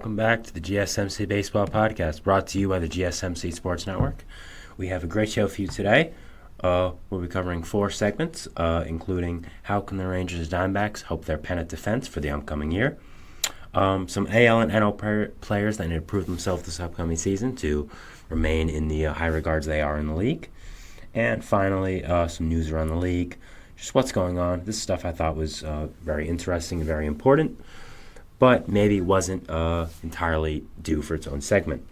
welcome back to the GSMC Baseball Podcast, brought to you by the GSMC Sports Network. We have a great show for you today. We'll be covering 4 segments, including how can the Rangers Diamondbacks help their pennant defense for the upcoming year, some AL and NL players that need to prove themselves this upcoming season to remain in the high regards they are in the league, and finally, some news around the league, just what's going on. This stuff I thought was very interesting and very important, but maybe wasn't entirely due for its own segment.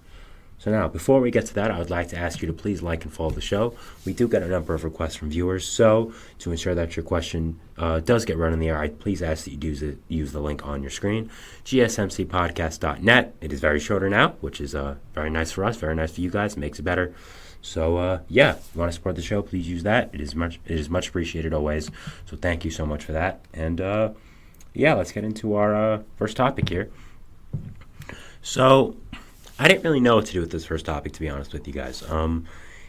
So now, before we get to that, I would like to ask you to please like and follow the show. We do get a number of requests from viewers, so to ensure that your question does get run in the air, I please ask that you use the link on your screen, gsmcpodcast.net. It is very shorter now, which is very nice for us, very nice for you guys. It makes it better. So, if you want to support the show, please use that. It is much appreciated always, so thank you so much for that. And, let's get into our first topic here. So, I didn't really know what to do with this first topic, to be honest with you guys.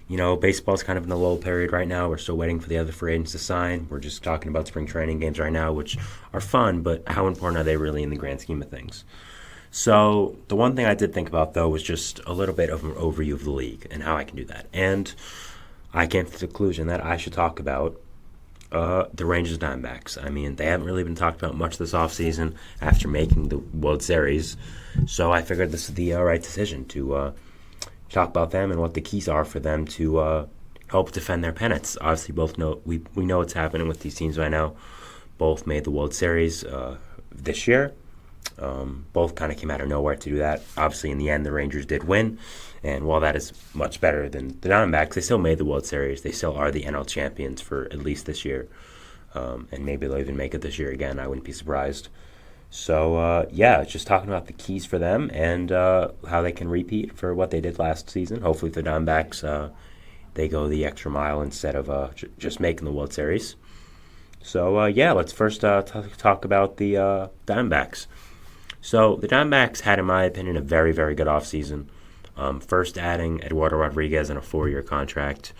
Baseball's kind of in the lull period right now. We're still waiting for the other free agents to sign. We're just talking about spring training games right now, which are fun, but how important are they really in the grand scheme of things? So the one thing I did think about, though, was just a little bit of an overview of the league and how I can do that. And I came to the conclusion that I should talk about the Rangers Diamondbacks. I mean, they haven't really been talked about much this offseason after making the World Series, so I figured this is the right decision to talk about them and what the keys are for them to help defend their pennants. Obviously, we know what's happening with these teams right now. Both made the World Series this year. Both kind of came out of nowhere to do that. Obviously, in the end, the Rangers did win. And while that is much better than the Diamondbacks, they still made the World Series. They still are the NL champions for at least this year. And maybe they'll even make it this year again. I wouldn't be surprised. So, just talking about the keys for them and how they can repeat for what they did last season. Hopefully for the Diamondbacks, they go the extra mile instead of just making the World Series. So, let's first talk about the Diamondbacks. So the Diamondbacks had, in my opinion, a very, very good offseason. First adding Eduardo Rodriguez in a 4-year contract.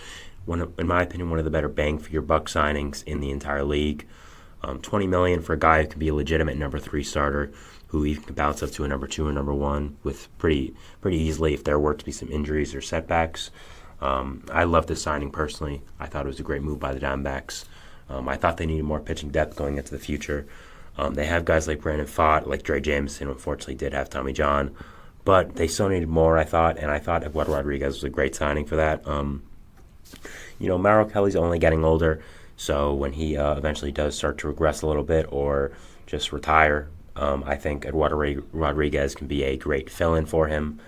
In my opinion, one of the better bang-for-your-buck signings in the entire league. $20 million for a guy who can be a legitimate number 3 starter, who even can bounce up to a number 2 or number 1 with pretty easily if there were to be some injuries or setbacks. I love this signing personally. I thought it was a great move by the Diamondbacks. I thought they needed more pitching depth going into the future. They have guys like Brandon Pfaadt, like Dre Jameson, unfortunately did have Tommy John, but they still needed more, I thought, and I thought Eduardo Rodriguez was a great signing for that. Merrill Kelly's only getting older, so when he eventually does start to regress a little bit or just retire, I think Eduardo Rodriguez can be a great fill-in for him,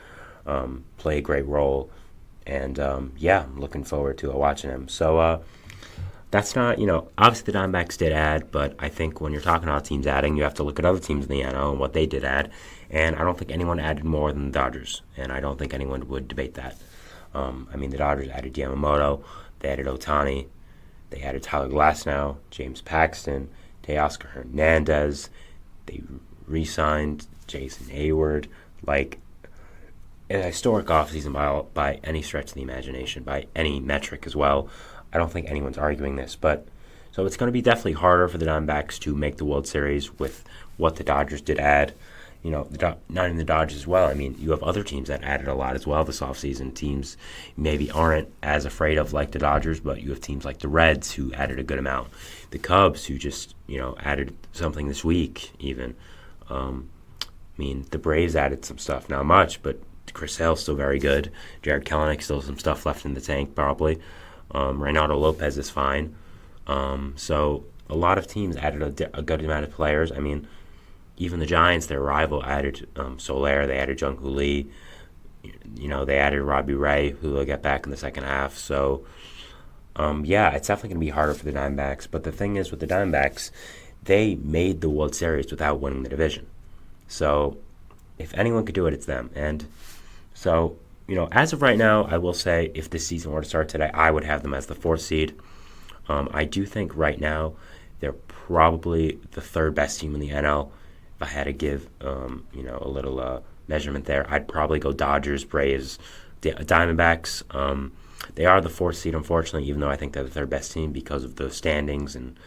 play a great role, and I'm looking forward to watching him. So, that's not, obviously the Diamondbacks did add, but I think when you're talking about teams adding, you have to look at other teams in the NL and what they did add. And I don't think anyone added more than the Dodgers, and I don't think anyone would debate that. The Dodgers added Yamamoto, they added Ohtani, they added Tyler Glasnow, James Paxton, Teoscar Hernandez, they re-signed Jason Hayward, like an historic offseason by any stretch of the imagination, by any metric as well. I don't think anyone's arguing this, but so it's going to be definitely harder for the Diamondbacks to make the World Series with what the Dodgers did add. Not even the Dodgers as well. I mean, you have other teams that added a lot as well this offseason. Teams maybe aren't as afraid of like the Dodgers, but you have teams like the Reds who added a good amount. The Cubs who just, added something this week even. The Braves added some stuff, not much, but Chris Sale's still very good. Jared Kelenic still some stuff left in the tank probably. Reynaldo Lopez is fine. So a lot of teams added a good amount of players. I mean, even the Giants, their rival, added Soler. They added Jung Hoo Lee. They added Robbie Ray, who they'll get back in the second half. So, it's definitely going to be harder for the Diamondbacks. But the thing is, with the Diamondbacks, they made the World Series without winning the division. So if anyone could do it, it's them. And so, as of right now, I will say if this season were to start today, I would have them as the 4th seed. I do think right now they're probably the 3rd best team in the NL. If I had to give, a little measurement there, I'd probably go Dodgers, Braves, Diamondbacks. They are the 4th seed, unfortunately, even though I think they're the 3rd best team because of the standings and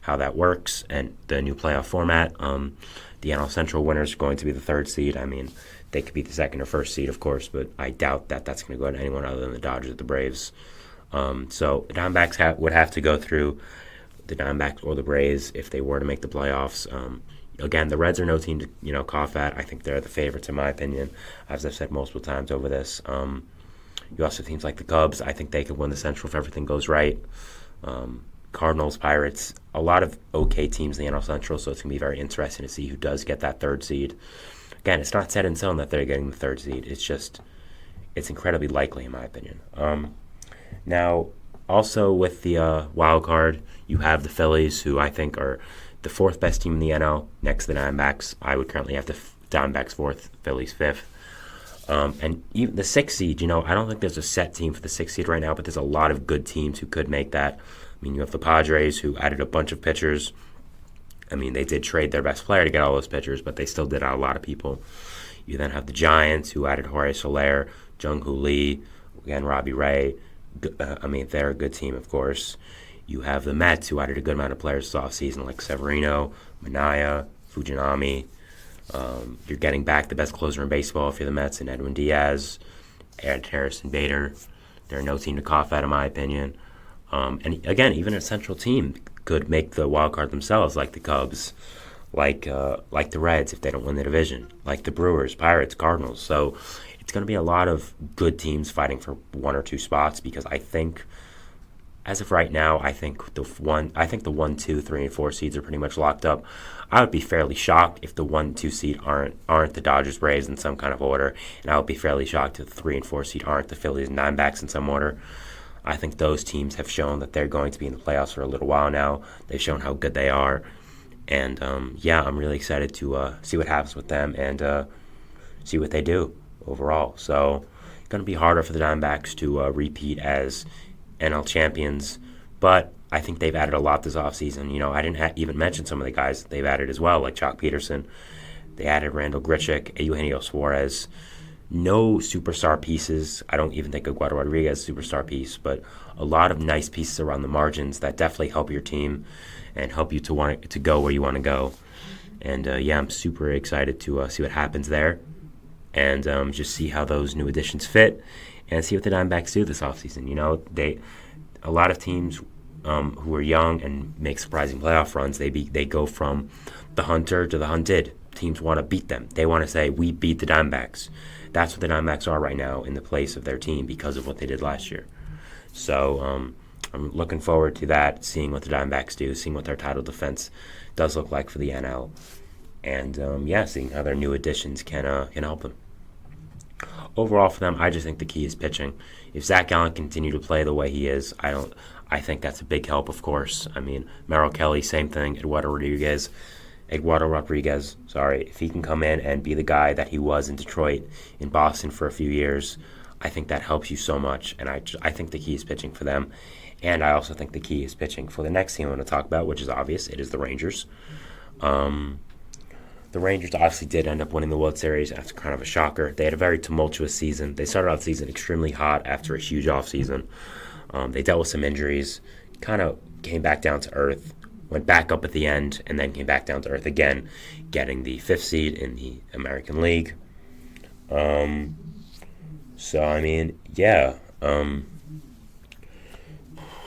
how that works and the new playoff format. The NL Central winner is going to be the 3rd seed. I mean, They could be the second or first seed, of course, but I doubt that that's going to go to anyone other than the Dodgers or the Braves. So the Diamondbacks would have to go through the Diamondbacks or the Braves if they were to make the playoffs. Again, the Reds are no team to cough at. I think they're the favorites in my opinion, as I've said multiple times over this. You also have teams like the Cubs. I think they could win the Central if everything goes right. Cardinals, Pirates, a lot of okay teams in the NL Central, so it's going to be very interesting to see who does get that third seed. Again, it's not set in stone that they're getting the third seed. It's incredibly likely, in my opinion. Now, also with the wild card, you have the Phillies, who I think are the fourth best team in the NL, next to the Diamondbacks. I would currently have the Diamondbacks fourth, Phillies fifth. And even the sixth seed, I don't think there's a set team for the sixth seed right now, but there's a lot of good teams who could make that. I mean, you have the Padres, who added a bunch of pitchers. I mean, they did trade their best player to get all those pitchers, but they still did out a lot of people. You then have the Giants, who added Jorge Soler, Jung-Hoo Lee, again, Robbie Ray. They're a good team, of course. You have the Mets, who added a good amount of players this offseason, like Severino, Minaya, Fujinami. You're getting back the best closer in baseball if you're the Mets, and Edwin Diaz, added Harrison Bader. They're no team to cough at, in my opinion. And again, even a central team could make the wild card themselves, like the Cubs, like the Reds if they don't win the division, like the Brewers, Pirates, Cardinals. So it's going to be a lot of good teams fighting for one or two spots, because I think, as of right now, I think the 1, 2, 3, and 4 seeds are pretty much locked up. I would be fairly shocked if the 1, 2 seed aren't the Dodgers, Braves in some kind of order, and I would be fairly shocked if the 3 and 4 seed aren't the Phillies and Diamondbacks in some order. I think those teams have shown that they're going to be in the playoffs for a little while now. They've shown how good they are. And, I'm really excited to see what happens with them and see what they do overall. So it's going to be harder for the Diamondbacks to repeat as NL champions. But I think they've added a lot this offseason. I didn't even mention some of the guys that they've added as well, like Chalk Peterson. They added Randall Grichuk, Eugenio Suarez. No superstar pieces. I don't even think Eduardo Rodriguez is a superstar piece, but a lot of nice pieces around the margins that definitely help your team and help you to go where you want to go. And I'm super excited to see what happens there, and just see how those new additions fit, and see what the Diamondbacks do this offseason. A lot of teams who are young and make surprising playoff runs, they go from the hunter to the hunted. Teams want to beat them. They want to say, we beat the Diamondbacks. That's what the Diamondbacks are right now in the place of their team because of what they did last year. So I'm looking forward to that, seeing what the Diamondbacks do, seeing what their title defense does look like for the NL, and seeing how their new additions can help them. Overall for them, I just think the key is pitching. If Zach Gallen continue to play the way he is, I think that's a big help, of course. I mean, Merrill Kelly, same thing. Eduardo Rodriguez, if he can come in and be the guy that he was in Detroit, in Boston for a few years, I think that helps you so much. And I think the key is pitching for them. And I also think the key is pitching for the next team I want to talk about, which is obvious. It is the Rangers. The Rangers obviously did end up winning the World Series after kind of a shocker. They had a very tumultuous season. They started off the season extremely hot after a huge offseason. They dealt with some injuries, kind of came back down to earth, went back up at the end, and then came back down to earth again, getting the 5th seed in the American League.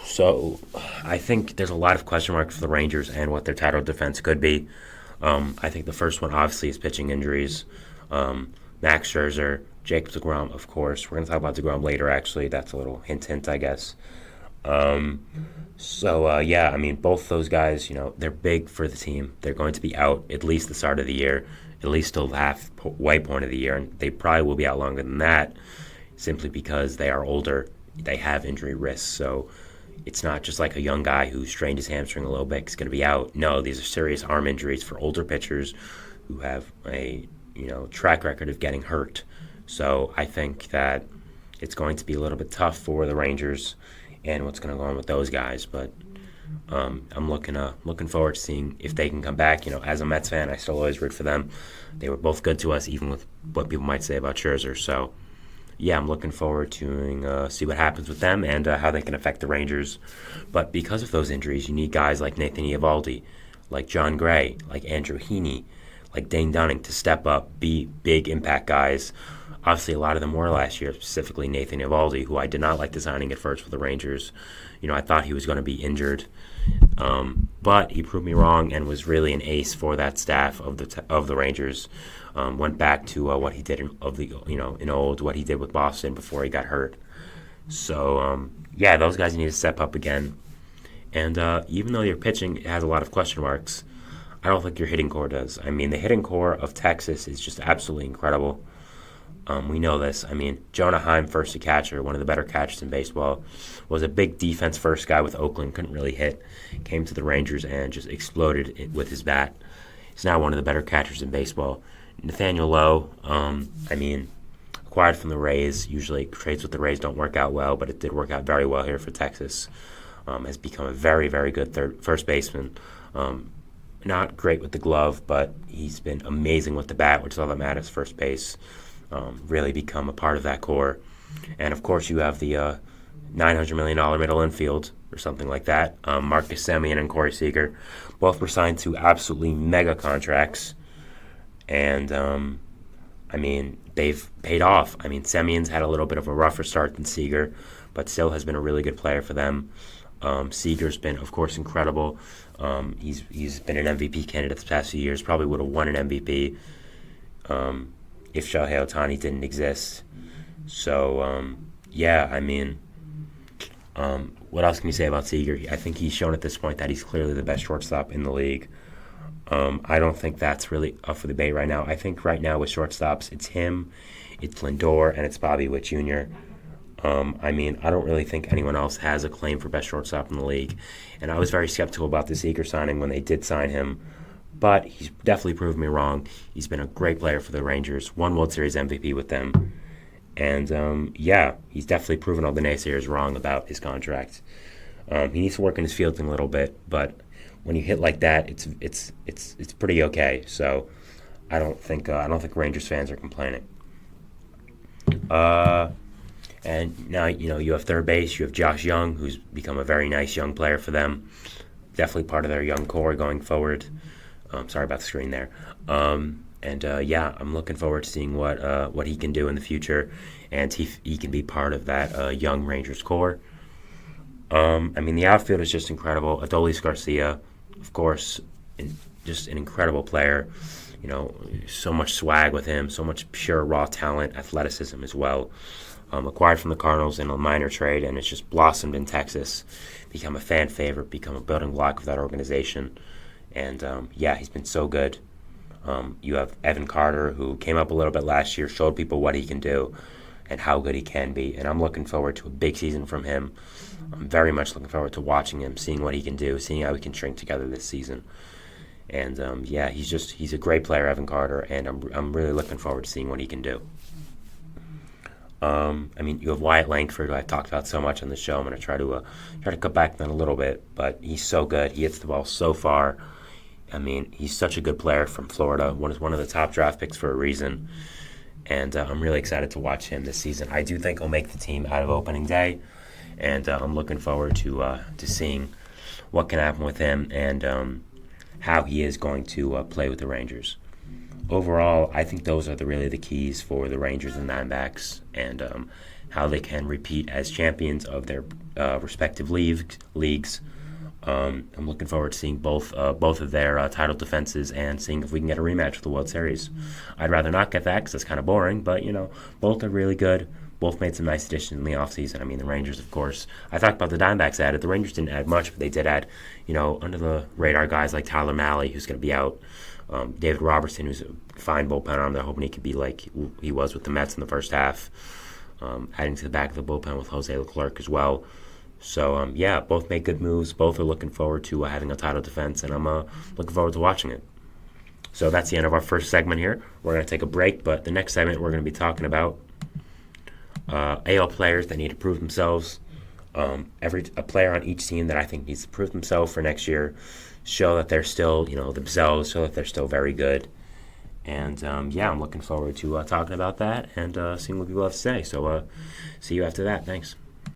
So I think there's a lot of question marks for the Rangers and what their title defense could be. I think the first one, obviously, is pitching injuries. Max Scherzer, Jacob deGrom, of course. We're going to talk about deGrom later, actually. That's a little hint, I guess. Both those guys, they're big for the team. They're going to be out at least the start of the year, at least till the halfway point of the year, and they probably will be out longer than that, simply because they are older. They have injury risks, so it's not just like a young guy who strained his hamstring a little bit is going to be out. No, these are serious arm injuries for older pitchers who have a track record of getting hurt. So I think that it's going to be a little bit tough for the Rangers and what's going to go on with those guys. But I'm looking forward to seeing if they can come back. As a Mets fan, I still always root for them. They were both good to us, even with what people might say about Scherzer. So, I'm looking forward to see what happens with them and how they can affect the Rangers. But because of those injuries, you need guys like Nathan Eovaldi, like John Gray, like Andrew Heaney, like Dane Dunning to step up, be big impact guys. Obviously, a lot of them were last year, specifically Nathan Eovaldi, who I did not like the signing at first for the Rangers. I thought he was going to be injured, but he proved me wrong and was really an ace for that staff of the Rangers. Went back to what he did what he did with Boston before he got hurt. So those guys need to step up again. And even though your pitching has a lot of question marks, I don't think your hitting core does. I mean, the hitting core of Texas is just absolutely incredible. We know this. I mean, Jonah Heim, first a catcher, one of the better catchers in baseball, was a big defense-first guy with Oakland, couldn't really hit, came to the Rangers and just exploded with his bat. He's now one of the better catchers in baseball. Nathaniel Lowe, acquired from the Rays. Usually trades with the Rays don't work out well, but it did work out very well here for Texas. Has become a very, very good first baseman. Not great with the glove, but he's been amazing with the bat, which is all that matters, first base. Really become a part of that core. And, of course, you have the $900 million middle infield or something like that. Marcus Semien and Corey Seager both were signed to absolutely mega contracts. And, they've paid off. Semien's had a little bit of a rougher start than Seager, but still has been a really good player for them. Seager's been, of course, incredible. He's been an MVP candidate the past few years, probably would have won an MVP if Shohei Ohtani didn't exist. So, what else can you say about Seager? I think he's shown at this point that he's clearly the best shortstop in the league. I don't think that's really up for debate right now. I think right now with shortstops, it's him, it's Lindor, and it's Bobby Witt Jr. I don't really think anyone else has a claim for best shortstop in the league. And I was very skeptical about the Seager signing when they did sign him. But he's definitely proved me wrong. He's been a great player for the Rangers, won World Series MVP with them. And, he's definitely proven all the naysayers wrong about his contract. He needs to work in his fielding a little bit, but when you hit like that, it's pretty okay. So I don't think Rangers fans are complaining. And now, you have third base. You have Josh Young, who's become a very nice young player for them. Definitely part of their young core going forward. Sorry about the screen there. I'm looking forward to seeing what he can do in the future, and he can be part of that young Rangers core. The outfield is just incredible. Adolis Garcia, of course, just an incredible player. So much swag with him, so much pure raw talent, athleticism as well. Acquired from the Cardinals in a minor trade, and it's just blossomed in Texas. Become a fan favorite, become a building block of that organization. And, he's been so good. You have Evan Carter, who came up a little bit last year, showed people what he can do and how good he can be. And I'm looking forward to a big season from him. I'm very much looking forward to watching him, seeing what he can do, seeing how we can string together this season. And, he's a great player, Evan Carter, and I'm really looking forward to seeing what he can do. You have Wyatt Langford, who I've talked about so much on the show. I'm going to try to cut back then a little bit, but he's so good. He hits the ball so far. He's such a good player from Florida. One of the top draft picks for a reason, and I'm really excited to watch him this season. I do think he'll make the team out of opening day, and I'm looking forward to seeing what can happen with him and how he is going to play with the Rangers. Overall, I think those are really the keys for the Rangers and Diamondbacks, and how they can repeat as champions of their respective leagues. I'm looking forward to seeing both of their title defenses and seeing if we can get a rematch with the World Series. I'd rather not get that because it's kind of boring, but both are really good. Both made some nice additions in the offseason. The Rangers, of course. I talked about the Diamondbacks added. The Rangers didn't add much, but they did add, under the radar guys like Tyler Mahle, who's going to be out. David Robertson, who's a fine bullpen arm. They're hoping he could be like he was with the Mets in the first half. Adding to the back of the bullpen with Jose Leclerc as well. So, both make good moves. Both are looking forward to having a title defense, and I'm looking forward to watching it. So that's the end of our first segment here. We're going to take a break, but the next segment we're going to be talking about AL players that need to prove themselves. A player on each team that I think needs to prove themselves for next year, show that they're still, themselves, show that they're still very good. And, I'm looking forward to talking about that and seeing what people have to say. So, see you after that. Thanks.